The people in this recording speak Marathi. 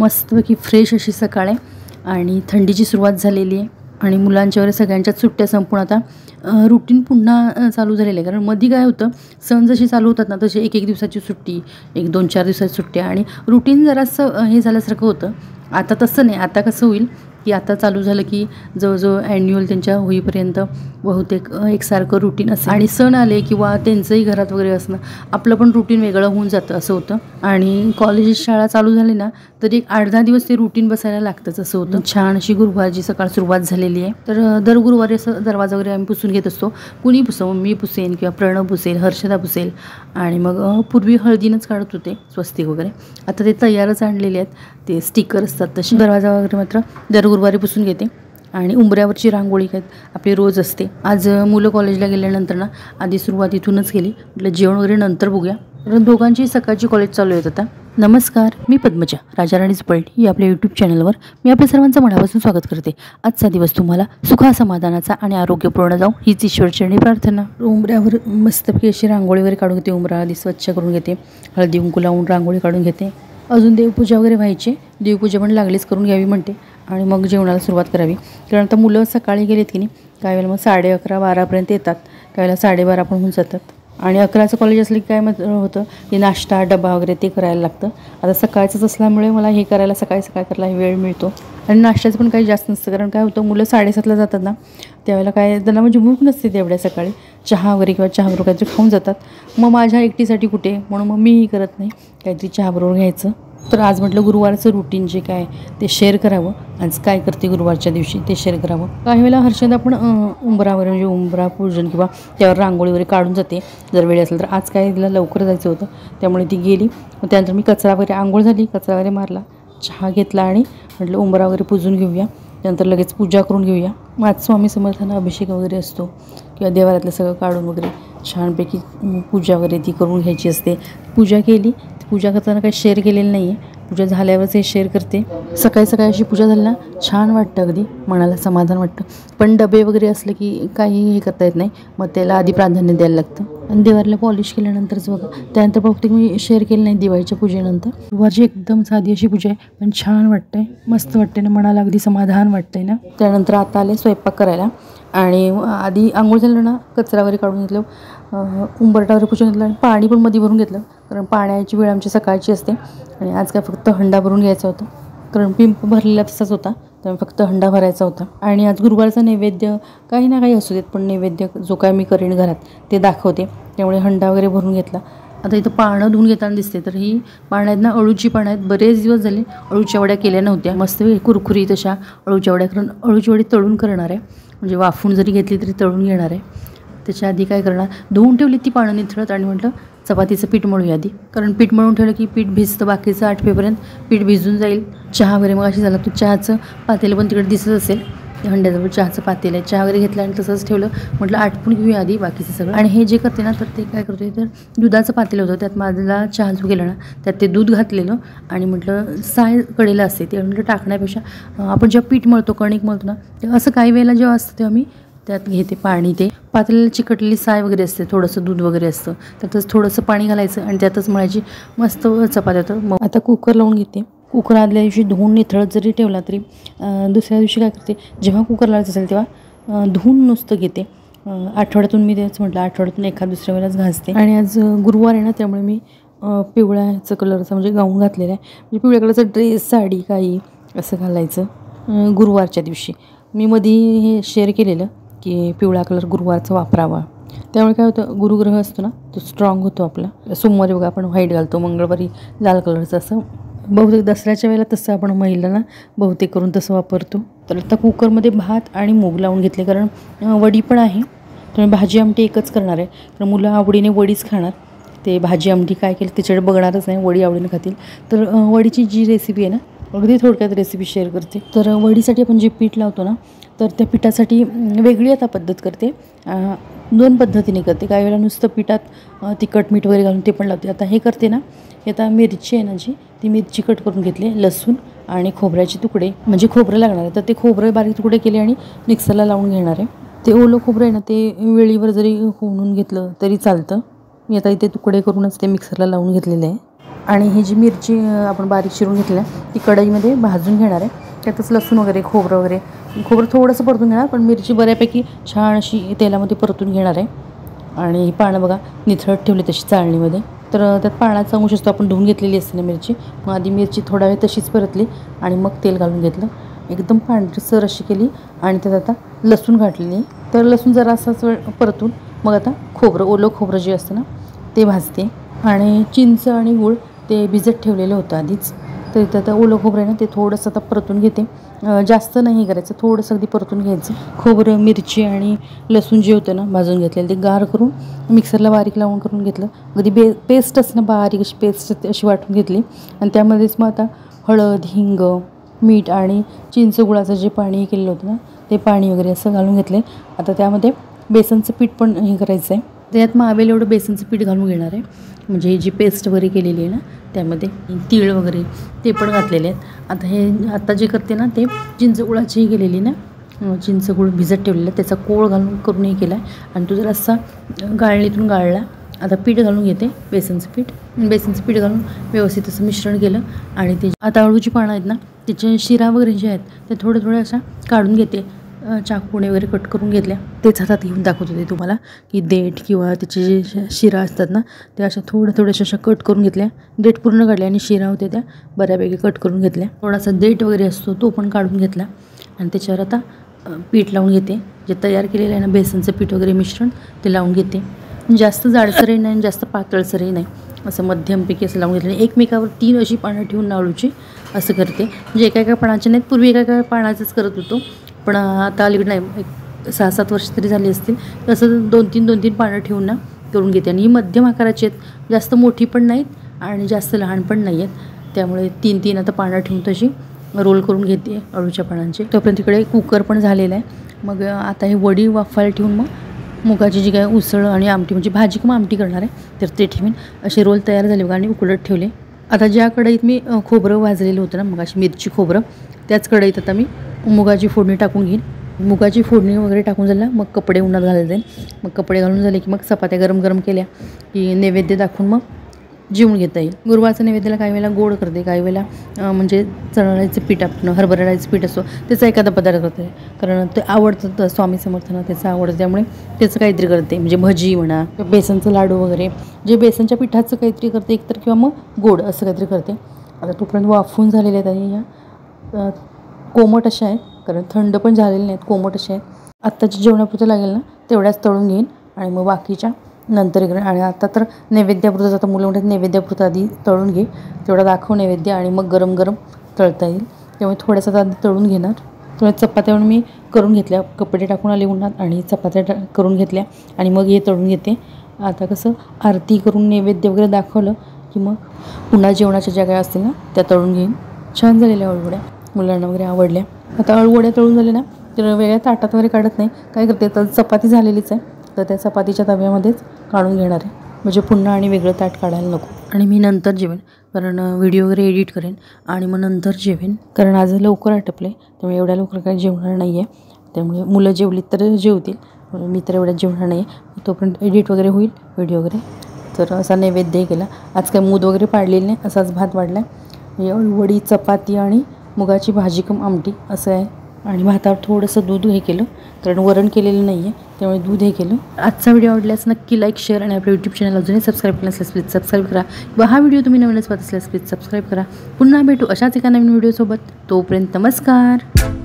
मस्तपैकी फ्रेश अशी सकाळ आहे आणि थंडीची सुरुवात झालेली आहे आणि मुलांच्या वगैरे सगळ्यांच्याच सुट्ट्या संपून आता रुटीन पुन्हा चालू झालेलं आहे. कारण मध्ये काय होतं, सण जशी चालू होतात ना तसे एक दिवसाची सुट्टी, 1-2-4 दिवसाची सुट्ट्या आणि रुटीन जरासं हे झाल्यासारखं होतं. आता तसं नाही. आता कसं होईल की आता चालू झालं की जवळजवळ ॲन्युअल त्यांच्या होईपर्यंत बहुतेक एकसारखं रुटीन असेल आणि सण आले किंवा त्यांचंही घरात वगैरे असणं आपलं पण रुटीन वेगळं होऊन जातं असं होतं. आणि कॉलेज शाळा चालू झाली ना तरी एक 8-10 दिवस ते रुटीन बसायला लागतंच असं होतं. छान अशी गुरुवारची सकाळ सुरुवात झालेली आहे. तर दर गुरुवारी असं दरवाजा वगैरे आम्ही पुसून घेत असतो. कुणी पुसव, मी पुसेन किंवा प्रणव पुसेल, हर्षदा पुसेल. आणि मग पूर्वी हळदीनंच काढत होते स्वस्तिक वगैरे, आता ते तयारच आणलेले आहेत, ते स्टिकर असतात तसे. दरवाजा वगैरे मात्र दर गुरुवारी पुसून घेते. आणि उंबऱ्यावरची रांगोळी काय आपली रोज असते. आज मुलं कॉलेजला गेल्यानंतर ना आधी सुरुवात इथूनच केली. म्हटलं जेवण वगैरे नंतर बघूया. कारण दोघांची सकाळची कॉलेज चालू आहेत आता. नमस्कार, मी पद्मजा, राजाराणीच पलटी या आपल्या यूट्यूब चॅनलवर मी आपल्या सर्वांचं मनापासून स्वागत करते. आजचा दिवस तुम्हाला सुखा समाधानाचा आणि आरोग्यपूर्ण जाऊ हीच ईश्वरचरणी प्रार्थना. उंबऱ्यावर मस्तपैकी अशी रांगोळी वगैरे काढून घेते. उंबरा आधी स्वच्छ करून घेते, हळदी कुंकू लावून रांगोळी काढून घेते. अजून देवपूजा वगैरे व्हायची, देवपूजा पण लागलीच करून घ्यावी म्हणते आणि मग जेवणाला सुरुवात करावी. कारण आता मुलं सकाळी गेलेत की नाही, काही वेळेला मग 11:30-12पर्यंत येतात, काही वेळेला 12:30 पण होऊन जातात. आणि 11चं कॉलेज असलं की काय होतं की नाश्ता डबा वगैरे ते करायला लागतं. आता सकाळचंच असल्यामुळे मला हे करायला सकाळी करायला वेळ मिळतो. आणि नाश्त्याचं पण काही जास्त नसतं, कारण काय होतं मुलं 7:30ला जातात ना, त्यावेळेला काय त्यांना म्हणजे भूक नसते तेवढ्या सकाळी. चहा वगैरे किंवा चहाबरोबर काहीतरी खाऊन जातात. मग माझ्या एकटीसाठी कुठे, म्हणून मग मीही करत नाही, काहीतरी चहाबरोबर घ्यायचं. तर आज म्हटलं गुरुवारचं रुटीन जे काय ते शेअर करावं. आज काय करते गुरुवारच्या दिवशी ते शेअर करावं. काही वेळेला हर्षदा पण उंबरावर म्हणजे उंबरा पूजन किंवा त्यावर रांगोळी वगैरे काढून जाते जर वेळ असेल तर. आज काय तिला लवकर जायचं होतं त्यामुळे ती गेली. मग त्यानंतर मी कचरा वगैरे, आंघोळ झाली, कचरा वगैरे मारला, चहा घेतला आणि म्हटलं उंबरा वगैरे पूजून घेऊया, त्यानंतर लगेच पूजा करून घेऊया. मग आज स्वामी समर्थांना अभिषेक वगैरे असतो किंवा देवारातलं सगळं काढून वगैरे छानपैकी पूजा वगैरे ती करून घ्यायची असते. पूजा केली. पूजा करताना काही शेअर केलेलं नाही आहे, पूजा झाल्यावरच हे शेअर करते. सकाळी सकाळी अशी पूजा झाली ना छान वाटतं, अगदी मनाला समाधान वाटतं. पण डबे वगैरे असलं की काही हे करता येत नाही, मग त्याला आधी प्राधान्य द्यायला लागतं. आणि देवाला पॉलिश केल्यानंतरच बघा, त्यानंतर बहुतेक मी शेअर केलं नाही दिवाळीच्या पूजेनंतर. गुरुवारची एकदम साधी अशी पूजा आहे, पण छान वाटतंय, मस्त वाटते ना, मनाला अगदी समाधान वाटतंय ना. त्यानंतर आता आले स्वयंपाक करायला. आणि आधी आंघोळ झालं ना, कचरा वगैरे काढून घेतलं, उंबरटावर पूजन घेतलं आणि पाणी पण मध्ये भरून घेतलं, कारण पाण्याची वेळ आमची सकाळची असते. आणि आज काय फक्त हंडा भरून घ्यायचा होता, कारण पिंप भरलेला तसाच होता, त्यामुळे फक्त हंडा भरायचा होता. आणि आज गुरुवारचा नैवेद्य काही ना काही असू देत, पण नैवेद्य जो काय मी करेन घरात ते दाखवते, त्यामुळे हंडा वगैरे भरून घेतला. आता इथं पानं धुवून घेताना दिसते, तर ही पानं आहेत ना अळूची पानं आहेत. बरेच दिवस झाले अळूच्या वड्या केल्या नव्हत्या, मस्त कुरकुरीत अशा अळूच्या वड्या. कारण अळूची वडी तळून करणार आहे, म्हणजे वाफून जरी घेतली तरी तळून घेणार आहे. त्याच्या आधी काय करणार, धुवून ठेवली ती पानं निथळत आणि म्हटलं चपातीचं पीठ मळूया आधी, कारण पीठ मळून ठेवलं की पीठ भिजतं, बाकीचं आठवेपर्यंत पीठ भिजून जाईल. चहा वगैरे मग अशी झाला, तो चहाचं पातेलं पण तिकडे दिसत असेल, हंड्याजवळ चहाचं पातेलं आहे. चहा वगैरे घेतला आणि तसंच ठेवलं, म्हटलं आटपून घेऊया आधी बाकीचं सगळं. आणि हे जे करते ना, तर ते काय करते, तर दुधाचं पातेलं होतं, त्यात माझा चहा जो केला ना त्यात ते दूध घातलेलं आणि म्हटलं साय कडेला असते ते, म्हटलं टाकण्यापेक्षा आपण जेव्हा पीठ मळतो, कणिक मळतो ना, तेव्हा असं काही वेळेला जेव्हा असतं तेव्हा मी त्यात घेते पाणी. ते पातेल्याला चिकटलेली साय वगैरे असते, थोडंसं दूध वगैरे असतं, त्यातच थोडंसं पाणी घालायचं आणि त्यातच मळायची मस्त चपात्या. तर मग आता कुकर लावून घेते. कुकर आदल्या दिवशी धुवून निथळत जरी ठेवला तरी दुसऱ्या दिवशी काय करते, जेव्हा कुकर लावायचं असेल तेव्हा धुवून नुसतं घेते. आठवड्यातून मी तेच म्हटलं, आठवड्यातून एखाद दुसऱ्या वेळेलाच घासते. आणि आज गुरुवार आहे ना, त्यामुळे मी पिवळ्याचं कलरचा म्हणजे गाऊन घातलेला आहे, म्हणजे पिवळ्या कलरचा ड्रेस, साडी काही असं घालायचं गुरुवारच्या दिवशी. मी मध्ये हे शेअर केलेलं की पिवळा कलर गुरुवारचा वापरावा, त्यामुळे काय होतं, गुरुग्रह असतो ना तो स्ट्रॉंग होतो आपला. सोमवारी बघा आपण व्हाईट घालतो, मंगळवारी लाल कलरचं, असं बहुतेक दसऱ्याच्या वेळेला तसं आपण महिलांना बहुतेक करून तसं वापरतो. तर आता कुकरमध्ये भात आणि मूग लावून घेतले, कारण वडी पण आहे, तर भाजी आमटी एकच करणार आहे. तर मुलं आवडीने वडीच खाणार, ते भाजी आमटी काय केलं त्याच्याकडे बघणारच नाही, वडी आवडीने खातील. तर वडीची जी रेसिपी आहे ना, अगदी थोडक्यात रेसिपी शेअर करते. तर वडीसाठी आपण जे पीठ लावतो ना, तर त्या पिठासाठी वेगळी आता पद्धत करते, 2 पद्धतीने करते. काही वेळेला नुसतं पिठात तिखट मीठ वगैरे घालून ते पण लावते. आता हे करते ना, हे आता मिरची आहे ना जी, ती मिरची कट करून घेतली, लसूण आणि खोबऱ्याचे तुकडे, म्हणजे खोबरं लागणार आहे, तर ते खोबरं बारीक तुकडे केले आणि मिक्सरला लावून घेणार आहे. ते ओलं खोबरं आहे ना, ते वेळीवर जरी होऊन घेतलं तरी चालतं. मी आता इथे तुकडे करूनच ते मिक्सरला लावून घेतलेले आहे. आणि ही जी मिरची आपण बारीक चिरून घेतली आहे ती कढईमध्ये भाजून घेणार आहे. त्यातच लसूण वगैरे खोबरं थोडंसं परतून घेणार, पण मिरची बऱ्यापैकी छान अशी तेलामध्ये परतून घेणार आहे. आणि ही पानं बघा निथळत ठेवली तशी चाळणीमध्ये, तर त्यात पाण्याचा अंश असतो, आपण धुवून घेतलेली असते ना मिरची. मग आधी मिरची थोडा वेळ तशीच परतली आणि मग तेल घालून घेतलं, एकदम पांढरसर अशी केली आणि त्यात आता लसूण घातलेली. तर लसूण जरा असाच वेळ परतून मग आता ओलं खोबरं जे असतं ना ते भाजते. आणि चिंच आणि गूळ ते भिजत ठेवलेलं होतं आधीच, तर इथं आता ओलं खोबरं आहे ना ते थोडंसं आता परतून घेते. जास्त नाही करायचं, थोडंसं अगदी परतून घ्यायचं. खोबरं मिरची आणि लसूण जे होतं ना भाजून घेतलेलं ते गार करून मिक्सरला बारीक लावून करून घेतलं. अगदी पेस्ट असं ना बारीक अशी पेस्ट अशी वाटून घेतली. आणि त्यामध्येच मग आता हळद, हिंग, मीठ आणि चिंच गुळाचं जे पाणी केलेलं होतं ना ते पाणी वगैरे असं घालून घेतले. आता त्यामध्ये बेसनचं पीठ पण हे करायचं आहे, त्यात मावेल एवढं बेसनचं पीठ घालून घेणार आहे. म्हणजे ही जी पेस्ट वगैरे केलेली आहे ना त्यामध्ये तीळ वगैरे ते पण घातलेले आहेत. आता जे करते ना ते चिंच गुळाचीही केलेली ना, चिंच गुळ भिजत ठेवलेला त्याचा कोळ घालून करूनही केला आहे. आणि तो जर असा गाळणीतून गाळला. आता पीठ घालून घेते, बेसनचं पीठ घालून व्यवस्थित असं मिश्रण केलं. आणि ते आता अळूची पानं आहेत ना त्याचे शिरा वगैरे जे आहेत ते थोडे अशा काढून घेते, चाकूने वगैरे कट करून घेतल्या. तेच हातात घेऊन दाखवत होते तुम्हाला की देठ किंवा त्याचे जे शिरा असतात ना ते अशा थोड्याशा अशा कट करून घेतल्या. देठ पूर्ण काढल्या आणि शिरा होते त्या बऱ्यापैकी कट करून घेतल्या. थोडासा देठ वगैरे असतो तो पण काढून घेतला. आणि त्याच्यावर आता पीठ लावून घेते, जे तयार केलेलं आहे ना बेसनचं पीठ वगैरे मिश्रण ते लावून घेते. जास्त जाडसरही नाही आणि जास्त पातळसरही नाही, असं मध्यमपैकी असं लावून घेतलं. एकमेकावर 3 अशी पानं ठेवून अळूची असं करते. म्हणजे एका पानाचे नाहीत, पूर्वी एका पानाचंच करत होतो, पण आता अलीकडे नाही, एक 6-7 वर्ष तरी झाली असतील. तसं 2-3 पानं ठेवून ना करून घेते. आणि ही मध्यम आकाराची आहेत, जास्त मोठी पण नाहीत आणि जास्त लहान पण नाही आहेत. त्यामुळे 3 आता पानं ठेवून तशी रोल करून घेते अळूच्या पानांचे. तोपर्यंत तिकडे कुकर पण झालेला आहे. मग आता हे वडी वाफायला ठेवून मग मुगाची जी काय उसळ आणि आमटी म्हणजे भाजी किंवा आमटी करणार आहे तर ते ठेवीन. असे रोल तयार झाले बघा आणि उकळत ठेवले. आता ज्या कढईत मी खोबरं भाजलेलं होतं ना मगाशी मिरची खोबरं, त्याच कढईत आता मी मुगाची फोडणी टाकून घेईन. मुगाची फोडणी वगैरे टाकून झालं मग कपडे उन्हात घालायला जाईल. मग कपडे घालून झाले की मग चपात्या गरम केल्या की नैवेद्य दाखवून मग जेवून घेता येईल. गुरुवारचं नैवेद्याला काही वेळेला गोड करते, काही वेळेला म्हणजे चणा डाळीचं पीठ आपण हरभरा डाळीचं पीठ असतो त्याचा एखादा पदार्थ करते, कारण ते आवडतं स्वामी समर्थांना, त्याचं आवडतं त्यामुळे त्याचं काहीतरी करते. म्हणजे भजी म्हणा, बेसनचं लाडू वगैरे जे बेसनच्या पिठाचं काहीतरी करते एकतर, किंवा मग गोड असं काहीतरी करते. आता तोपर्यंत वाफून झालेले आहेत आणि ह्या कोमट अशा आहेत, कारण थंड पण झालेले नाहीत, कोमट अशा आहेत. आत्ताच्या जेवणापुरतं लागेल ना तेवढ्याच तळून घेईन आणि मग बाकीच्या नंतर इकडे. आणि आता तर नैवेद्यापुरतं, आता मुलं म्हणतात नैवेद्यापुरतं आधी तळून घे, तेवढा दाखव नैवेद्य आणि मग गरम तळता येईल. त्यामुळे थोड्यासा आधी तळून घेणार. तेव्हा चपात्या मी करून घेतल्या, कपडे टाकून आले उन्हात आणि चपात्या करून घेतल्या आणि मग हे तळून घेते. आता कसं आरती करून नैवेद्य वगैरे दाखवलं की मग पुन्हा जेवणाच्या ज्या काय असतील ना त्या तळून घेईन. छान झालेल्या अळूवड्या, मुलांना वगैरे आवडल्या. आता अळूवड्या तळून झाल्या ना तर वेगळ्या ताटात वगैरे काढत नाही, काय करते तर चपाती झालेलीच आहे तर त्या चपातीच्या तव्यामध्येच काढून घेणार आहे, म्हणजे पुन्हा आणि वेगळं ताट काढायला नको. आणि मी नंतर जेवेन, कारण व्हिडिओ वगैरे एडिट करेन आणि मग नंतर जेवेन, कारण आज लवकर आटपले त्यामुळे एवढ्या लवकर काही जेवणार नाही आहे. त्यामुळे मुलं जेवलीत तर जेवतील, मी तर एवढ्यात जेवणार नाही आहे. तोपर्यंत एडिट वगैरे होईल व्हिडिओ वगैरे. तर असा नैवेद्य केला आज, काय मूद वगैरे पाडलेली नाही, असाच भात वाढला आहे. वडी, चपाती आणि मुगाची भाजी कम आमटी असं आहे. आणि भातावर थोडंसं दूध हे केलं, कारण वरण केलेलं नाही आहे त्यामुळे दूध हे केलं. आजचा व्हिडिओ आवडल्यास नक्की लाईक, शेअर आणि आपल्या यूट्यूब चॅनल अजूनही सबस्क्राईब केलं असल्यास प्लीज सबस्क्राईब करा. व हा व्हिडिओ तुम्ही नवीनच पाहत असल्यास प्लीज सबस्क्राईब करा. पुन्हा भेटू अशाच एका नवीन व्हिडिओसोबत. तोपर्यंत नमस्कार.